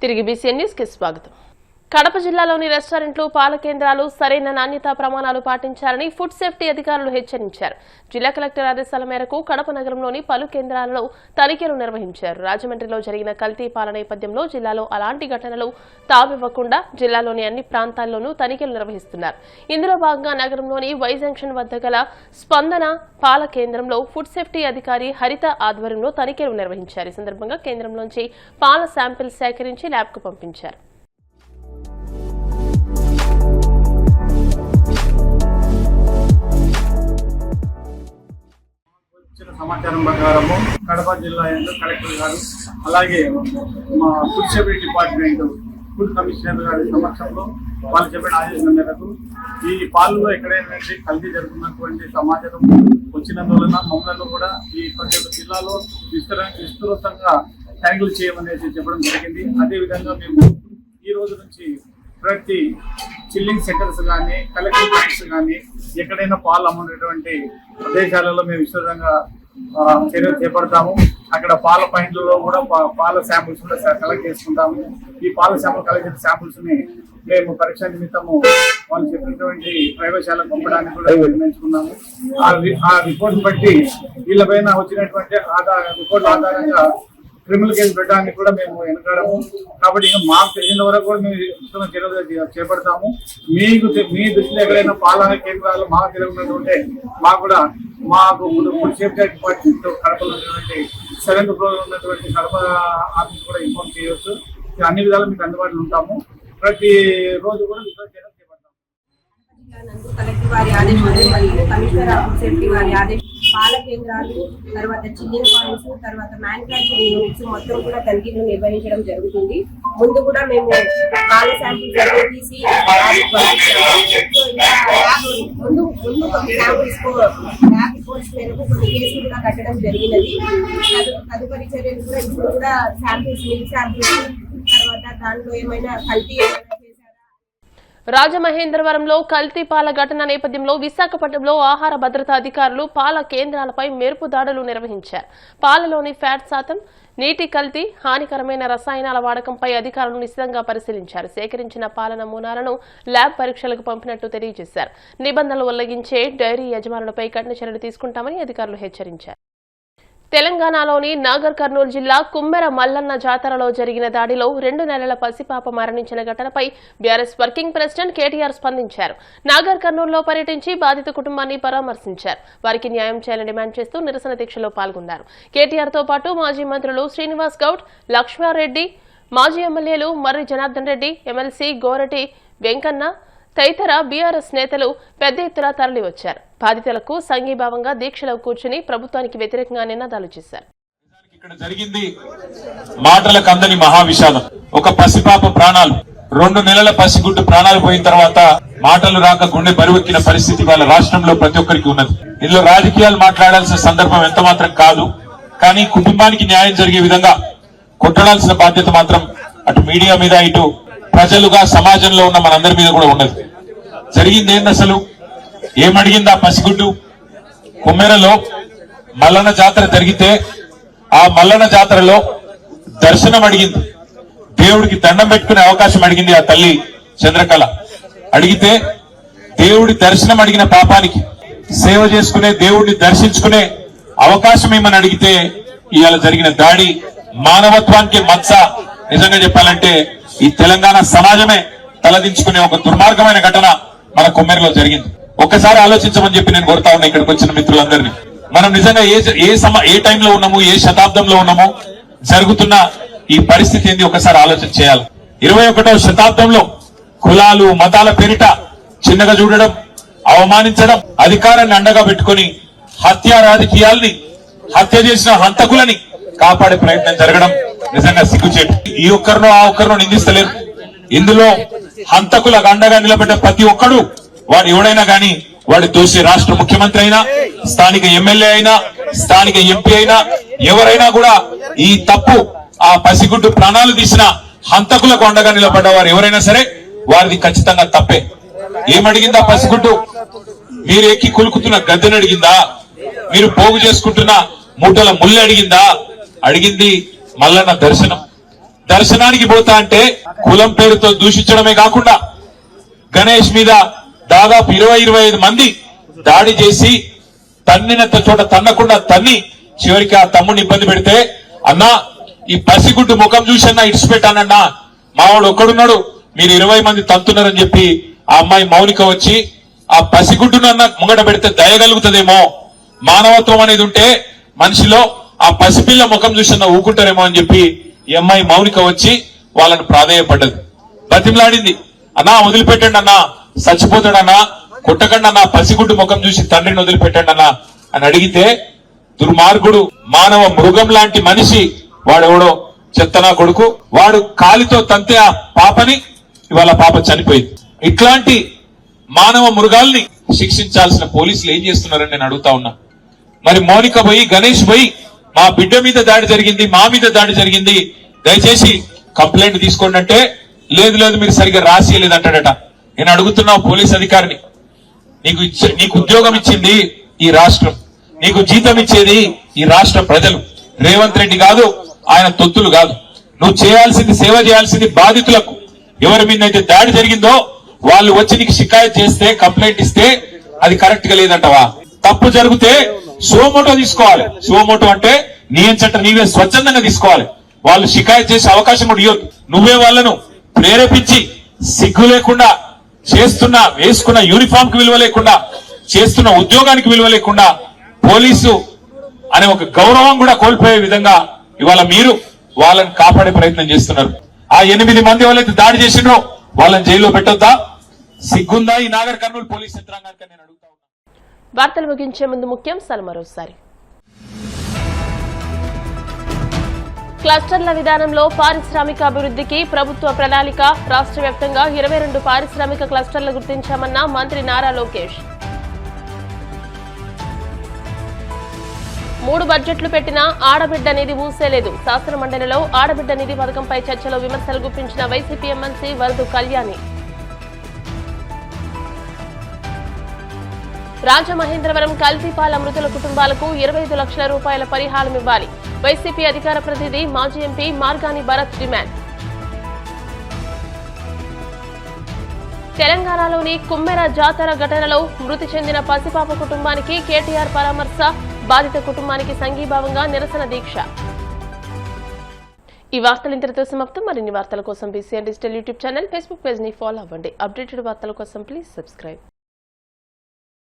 తిరిగి BCN news కి స్వాగతం. కడప జిల్లాలోని రెస్టారెంట్లు, పాల కేంద్రాలు సరైన నాణ్యతా ప్రమాణాలు పాటించాలని ఫుడ్ సేఫ్టీ అధికారులు హెచ్చరించారు. జిల్లా కలెక్టర్ ఆదేశాల మేరకు కడప నగరంలోని పలు కేంద్రాలలో తనిఖీలు నిర్వహించారు. రాజమండ్రిలో జరిగిన కల్తీ పాల నేపథ్యంలో జిల్లాలో అలాంటి ఘటనలు తావివ్వకుండా జిల్లాలోని అన్ని ప్రాంతాల్లోనూ తనిఖీలు నిర్వహిస్తున్నారు. ఇందులో భాగంగా నగరంలోని వై జంక్షన్ వద్ద గల స్పందన పాల కేంద్రంలో ఫుడ్ సేఫ్టీ అధికారి హరిత ఆధ్వర్యంలో తనిఖీలు నిర్వహించారు. ఈ సందర్భంగా కేంద్రంలోంచి పాల శాంపిల్ సేకరించి ల్యాబ్కు పంపించారు. సమాచారం ప్రకారము కడప జిల్లా కలెక్టర్ గారు అలాగే మా food safety department food commissioner గారి సమక్షంలో వాళ్ళు చెప్పిన ఆదేశం మేరకు ఈ పాలలో ఎక్కడైనా కల్తీ జరుగుతున్నటువంటి సమాచారం వచ్చినందువలన మమ్మల్ని కూడా ఈ ప్రతి ఒక్క జిల్లాలో విస్తృతంగా ట్యాంకులు చేయమనేసి చెప్పడం జరిగింది. అదేవిధంగా మేము ఈ రోజు నుంచి ప్రతి చిల్లింగ్ సెంటర్స్ కానీ కలెక్టివ్ పాయింట్స్ కానీ ఎక్కడైనా పాలు అమ్ముకునేటువంటి ప్రదేశాలలో మేము విస్తృతంగా చర్యలు చేపడతాము. అక్కడ పాల పాయింట్లలో కూడా పాల శాంపుల్స్ కూడా కలెక్ట్ చేసుకుంటాము. ఈ పాల శాంపుల్ కలెక్ట్ చేసిన శాంపుల్స్ ని మేము పరీక్ష నిమిత్తము వాళ్ళు చెప్పినటువంటి ప్రయోగశాలకు పంపడానికి కూడా నిర్ణయించుకున్నాము. ఆ రిపోర్ట్ బట్టి వీళ్ళపైన వచ్చినటువంటి రిపోర్ట్ ఆధారంగా క్రిమినల్ కేసు పెట్టడానికి కూడా మేము వెనకాడము. కాబట్టి ఇంకా మాకు తెలిసిన వరకు కూడా మేము చర్యలు చేపడతాము. మీ దృష్టిలో ఎక్కడైనా పాలనా కేంద్రాలు మాకు తెలియకుంటే మాకు ఫుడ్ సేఫ్టీ డిపార్ట్మెంట్ కడపలో ఉన్నటువంటి 7th floor ఉన్నటువంటి కడప ఆఫీస్ కూడా ఇన్ఫార్మ్ చేయవచ్చు. అన్ని విధాలు మీకు అందుబాటులో ఉంటాము. ప్రతి రోజు కూడా చర్యలు చేపడతాము. కలెక్టర్ వారి ఆదేశాలు మరియు కమిషనర్ ఆఫ్ సేఫ్టీ వారి ఆదేశాలు పాల కేంద్రాలు, తర్వాత చిల్లింగ్ పాయింట్స్, తర్వాత మ్యానుఫ్యాక్చరింగ్ యూనిట్స్ మొత్తం కూడా తనిఖీలు నిర్వహించడం జరుగుతుంది. ముందు కూడా మేము పాల శాంపిల్స్ తీసి ముందు కొన్ని శాంపిల్స్ ల్యాబ్ రిపోర్ట్స్ మేరకు కొన్ని కేసులు కూడా కట్టడం జరిగినది. తదుపరి చర్యలు కూడా ఇప్పుడు కూడా శాంపిల్స్, మిల్క్ శాంపిల్స్, తర్వాత దాంట్లో ఏమైనా కల్తీ రాజమహేంద్రవరంలో కల్తీ పాల ఘటన నేపథ్యంలో విశాఖపట్నంలో ఆహార భద్రతా అధికారులు పాల కేంద్రాలపై మెరుపు దాడులు నిర్వహించారు. పాలలోని ఫ్యాట్ శాతం, నీటి కల్తీ, హానికరమైన రసాయనాల వాడకంపై అధికారులు నిశితంగా పరిశీలించారు. సేకరించిన పాల నమూనాలను ల్యాబ్ పరీక్షలకు పంపినట్టు తెలియజేశారు. నిబంధనలు ఉల్లంఘించే డైరీ యజమానులపై కఠిన చర్యలు తీసుకుంటామని అధికారులు హెచ్చరించారు. తెలంగాణలోని నాగర్ కర్నూలు జిల్లా కుమ్మెర మల్లన్న జాతరలో జరిగిన దాడిలో 2 నెలల పసిపాప మరణించిన ఘటనపై బీఆర్ఎస్ వర్కింగ్ ప్రెసిడెంట్ కేటీఆర్ స్పందించారు. నాగర్ కర్నూలులో పర్యటించి బాధిత కుటుంబాన్ని పరామర్శించారు. వారికి న్యాయం చేయాలని డిమాండ్ చేస్తూ నిరసన దీక్షలో పాల్గొన్నారు. కేటీఆర్ తో పాటు మాజీ మంత్రులు శ్రీనివాస్ గౌడ్, లక్ష్మారెడ్డి, మాజీ ఎమ్మెల్యేలు మర్రి జనార్దన్ రెడ్డి, ఎమ్మెల్సీ గోరటి వెంకన్న తదితర బీఆర్ఎస్ నేతలు పెద్ద ఎత్తున తరలివచ్చారు. బాధితులకు సంఘీభావంగా దీక్షలో కూర్చుని ప్రభుత్వానికి వ్యతిరేకంగా నినాదాలు చేశారు. ఇక్కడ జరిగింది మాటలకు అందని మహావిషాదం. ఒక పసిపాప ప్రాణాలు, 2 నెలల పసిగుడ్డు ప్రాణాలు పోయిన తర్వాత మాటలు రాక గుండె బరువెక్కిన పరిస్థితి వాళ్ళ రాష్ట్రంలో ప్రతి ఒక్కరికి ఉన్నది. ఇందులో రాజకీయాలు మాట్లాడాల్సిన సందర్భం ఎంత మాత్రం కాదు. కానీ కుటుంబానికి న్యాయం జరిగే విధంగా కొట్టడాల్సిన బాధ్యత మాత్రం అటు మీడియా మీద, ఇటు ప్రజలుగా సమాజంలో ఉన్న మనందరి మీద కూడా ఉన్నది. జరిగింది ఏంది అసలు? ఏమడిగింది ఆ పసిగుడ్డు? కుమ్మెరలో మల్లన్న జాతర జరిగితే ఆ మల్లన్న జాతరలో దర్శనం అడిగింది. దేవుడికి దండం పెట్టుకునే అవకాశం అడిగింది ఆ తల్లి చంద్రకళ. అడిగితే దేవుడి దర్శనం అడిగిన పాపానికి, సేవ చేసుకునే దేవుడిని దర్శించుకునే అవకాశం ఏమని అడిగితే ఇవాళ జరిగిన దాడి మానవత్వానికి మచ్చ. నిజంగా చెప్పాలంటే ఈ తెలంగాణ సమాజమే తలదించుకునే ఒక దుర్మార్గమైన ఘటన మన కుమ్మెరలో జరిగింది. ఒక్కసారి ఆలోచించమని చెప్పి నేను కోరుతా ఉన్నా ఇక్కడికి వచ్చిన మిత్రులందరినీ. మనం నిజంగా ఏ టైంలో ఉన్నాము, ఏ శతాబ్దంలో ఉన్నామో, జరుగుతున్న ఈ పరిస్థితి ఏంది ఒకసారి ఆలోచన చేయాలి. 21వ శతాబ్దంలో కులాలు, మతాల పేరిట చిన్నగా చూడడం, అవమానించడం, అధికారాన్ని అండగా పెట్టుకుని హత్య రాజకీయాల్ని, హత్య చేసిన హంతకులని కాపాడే ప్రయత్నం జరగడం నిజంగా సిగ్గుచేటు. ఈ ఒక్కరినో ఆ ఒక్కరినో నిందిస్తలేరు. ఇందులో హంతకులకు అండగా నిలబడ్డ ప్రతి ఒక్కడు, వాడు ఎవడైనా గాని, వాడి దోషి రాష్ట్ర ముఖ్యమంత్రి అయినా, స్థానిక ఎమ్మెల్యే అయినా, స్థానిక ఎంపీ అయినా, ఎవరైనా కూడా ఈ తప్పు, ఆ పసిగుడ్డు ప్రాణాలు తీసిన హంతకులకు అండగా నిలబడ్డ వారు ఎవరైనా సరే వారిది ఖచ్చితంగా తప్పే. ఏమడిగిందా పసిగుడ్డు? మీరు ఎక్కి కొలుకుతున్న గద్దెని అడిగిందా? మీరు పోగు చేసుకుంటున్న మూటల ముళ్ళు అడిగిందా? అడిగింది మల్లన్న దర్శనం. దర్శనానికి పోతా అంటే కులం పేరుతో దూషించడమే కాకుండా గణేష్ మీద దాదాపు 20-25 మంది దాడి చేసి తన్నినంత చోట తన్నకుండా తన్ని చివరికి ఆ తమ్ముడిని ఇబ్బంది పెడితే అన్నా ఈ పసిగుడ్డు ముఖం చూసన్నా ఇడిచిపెట్టానన్నా మావాడు ఒక్కడున్నాడు మీరు 20 మంది తంతున్నారని చెప్పి ఆ అమ్మాయి మౌనిక వచ్చి ఆ పసిగుడ్డునన్నా ముంగట పెడితే దయగలుగుతుందేమో, మానవత్వం అనేది ఉంటే మనిషిలో ఆ పసిపిల్ల ముఖం చూసన్నా ఊకుంటారేమో అని చెప్పి ఈ అమ్మాయి మౌనిక వచ్చి వాళ్ళని ప్రాధేయపడ్డది, బతిమలాడింది. అన్నా వదిలిపెట్టండి అన్నా, చచ్చిపోతాడన్నా, కొట్టకండి అన్నా, పసిగుడ్డు ముఖం చూసి తండ్రిని వదిలిపెట్టండి అన్నా అని అడిగితే దుర్మార్గుడు మానవ మృగం లాంటి మనిషి వాడెవడో చెత్తనా కొడుకు వాడు కాలితో తంతే ఆ పాపని ఇవాళ పాప చనిపోయింది. ఇట్లాంటి మానవ మృగాల్ని శిక్షించాల్సిన పోలీసులు ఏం చేస్తున్నారని నేను అడుగుతా ఉన్నా. మరి మౌనిక పోయి గణేష్ పోయి మా బిడ్డ మీద దాడి జరిగింది, మా మీద దాడి జరిగింది, దయచేసి కంప్లైంట్ తీసుకోండి అంటే లేదు లేదు మీరు సరిగ్గా రాసియలేదంటాడట. నేను అడుగుతున్నా పోలీస్ అధికారిని, నీకు ఉద్యోగం ఇచ్చింది ఈ రాష్ట్రం, నీకు జీతం ఇచ్చేది ఈ రాష్ట్ర ప్రజలు, రేవంత్ రెడ్డి కాదు, ఆయన తొత్తులు కాదు. నువ్వు చేయాల్సింది సేవ చేయాల్సింది బాధితులకు. ఎవరి మీద అయితే దాడి జరిగిందో వాళ్ళు వచ్చి నీకు షికాయత్ చేస్తే కంప్లైంట్ ఇస్తే అది కరెక్ట్ గా లేదంటవా? తప్పు జరిగితే సుమోటో తీసుకోవాలి. సుమోటో అంటే నియంచట నీవే స్వచ్ఛందంగా తీసుకోవాలి. వాళ్ళు షికాయత్ చేసే అవకాశం కూడా ఇవ్వద్దు. నువ్వే వాళ్ళను ప్రేరేపించి సిగ్గు లేకుండా చేస్తున్న వేసుకున్న యూనిఫామ్ కి విలువ లేకుండా చేస్తున్న ఉద్యోగానికి విలువ లేకుండా పోలీసు అనే ఒక గౌరవం కూడా కోల్పోయే విధంగా ఇవాళ మీరు వాళ్ళని కాపాడే ప్రయత్నం చేస్తున్నారు. ఆ 8 మంది వాళ్ళైతే దాడి చేసిండ్రో వాళ్ళని జైల్లో పెట్టొద్దా? సిగ్గుందా ఈ నాగర్ కర్నూలు పోలీస్ యంత్రాంగానికి నేను అడుగుతా ఉన్నా. వార్తలు ముగించే ముందు ముఖ్యాంశాలు మరోసారి. క్లస్టర్ల విధానంలో పారిశ్రామిక అభివృద్ధికి ప్రభుత్వ ప్రణాళిక. రాష్ట్ర వ్యాప్తంగా 22 పారిశ్రామిక క్లస్టర్లు గుర్తించామన్న మంత్రి నారా లోకేష్. 3 బడ్జెట్లు పెట్టినా ఆడబిడ్డ నిధి ఊసేలేదు. శాసనమండలిలో ఆడబిడ్డ నిధి పథకంపై చర్చలో విమర్శలు గుప్పించిన వైసీపీ ఎమ్మెల్సీ వరదు కళ్యాణి. రాజమహేంద్రవరం కల్తీపాల మృతుల కుటుంబాలకు 25 లక్షల రూపాయల పరిహారం ఇవ్వాలి. వైసీపీ అధికార ప్రతినిధి మాజీ ఎంపీ మార్గాని భరత్ డిమాండ్. తెలంగాణలోని కుమ్మెర జాతర ఘటనలో మృతి చెందిన పసిపాప కుటుంబానికి కేటీఆర్ పరామర్శ. బాధిత కుటుంబానికి సంఘీభావంగా నిరసన దీక్ష. ఈ వార్తలు ఇంతటితో సమాప్తం. మరిన్ని వార్తల కోసం BCN digital YouTube channel, Facebook page ని ఫాలో అవ్వండి. అప్డేటెడ్ వార్తల కోసం ప్లీజ్ సబ్స్క్రైబ్.